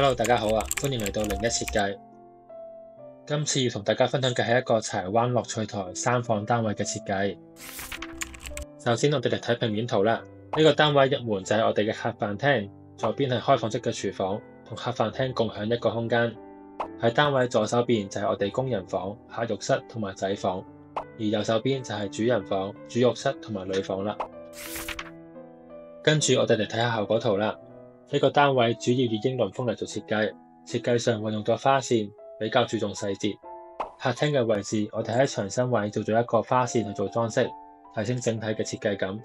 Hello，大家好啊！歡迎嚟到01設計。今次要同大家分享嘅係一個柴灣樂趣台3房單位嘅設計。首先，我哋嚟睇平面圖啦。呢個單位入門就係我哋嘅客飯廳，左邊係開放式嘅廚房，同客飯廳共享一個空間。喺單位左手邊就係我哋工人房、客浴室同埋仔房，而右手邊就係主人房、主浴室同埋女房啦。跟住我哋嚟睇下效果圖啦。呢個單位主要以英倫風嚟做設計，設計上運用咗花線，比較注重細節。客廳嘅位置，我哋喺牆身位做咗一個花線去做裝飾，提升整體嘅設計感。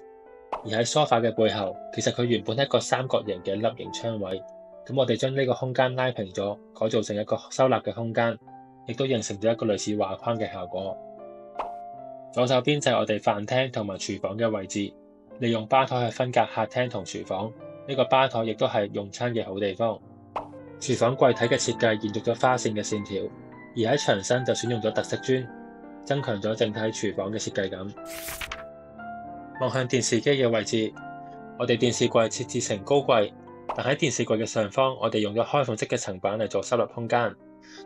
而喺梳化嘅背後，其實佢原本係一個三角形嘅凹形窗位，咁我哋將呢個空間拉平咗，改造成一個收納嘅空間，亦都形成咗一個類似畫框嘅效果。左手邊就係我哋飯廳同埋廚房嘅位置，利用吧台去分隔客廳同廚房。呢個吧台亦都係用餐嘅好地方。廚房櫃體嘅設計延續咗花線嘅線條，而喺牆身就選用咗特色磚，增強咗整體廚房嘅設計感。望向電視機嘅位置，我哋電視櫃設置成高櫃，但喺電視櫃嘅上方，我哋用咗開放式嘅層板嚟做收納空間。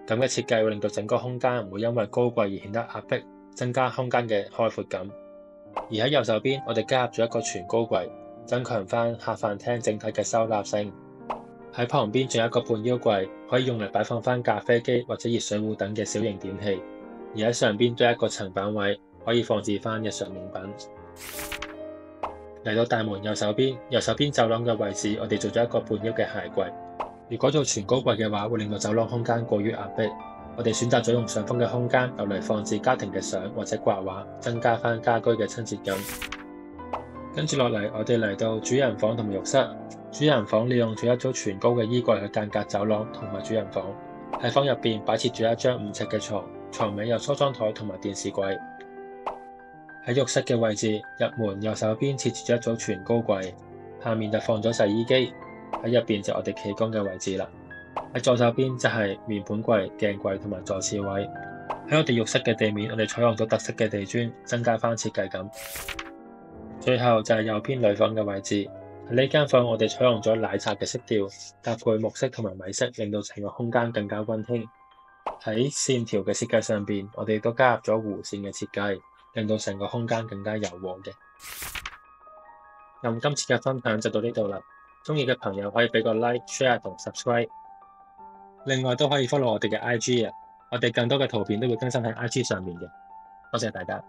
咁嘅設計會令到整個空間唔會因為高櫃而顯得壓迫，增加空間嘅開闊感。而喺右手邊，我哋加入咗一個全高櫃，增強返客飯廳整體嘅收納性。喺旁邊仲有一個半腰櫃，可以用嚟擺放返咖啡機或者熱水壺等嘅小型電器。而喺上邊都有一個層板位，可以放置返日常用品。嚟到大門右手邊走廊嘅位置，我哋做咗一個半腰嘅鞋櫃。如果做全高櫃嘅話，會令到走廊空間過於壓迫。我哋選擇咗用上方嘅空間，留嚟放置家庭嘅相或者掛畫，增加返家居嘅親切感。跟住落嚟，我哋嚟到主人房同埋浴室。主人房利用咗一組全高嘅衣櫃去間隔走廊同埋主人房。喺房入邊擺設咗一張5尺嘅床，床尾有梳妝台同埋電視櫃。喺浴室嘅位置，入門右手邊設置咗一組全高櫃，下面就放咗洗衣機。喺入邊就我哋企缸嘅位置啦。喺左手邊就係面盤櫃、鏡櫃同埋坐廁位。喺我哋浴室嘅地面，我哋採用咗特色嘅地磚，增加翻設計感。最後就係右邊女房嘅位置。喺呢間房，我哋採用咗奶茶嘅色調，搭配木色同埋米色，令到成個空間更加溫馨。喺線條嘅設計上邊，我哋都加入咗弧線嘅設計，令到成個空間更加柔和嘅。咁今次嘅分享就到呢度啦。鍾意嘅朋友可以俾個 like、share 同 subscribe。另外都可以 follow 我哋嘅 IG 啊，我哋更多嘅圖片都會更新喺 IG 上面嘅。多謝大家。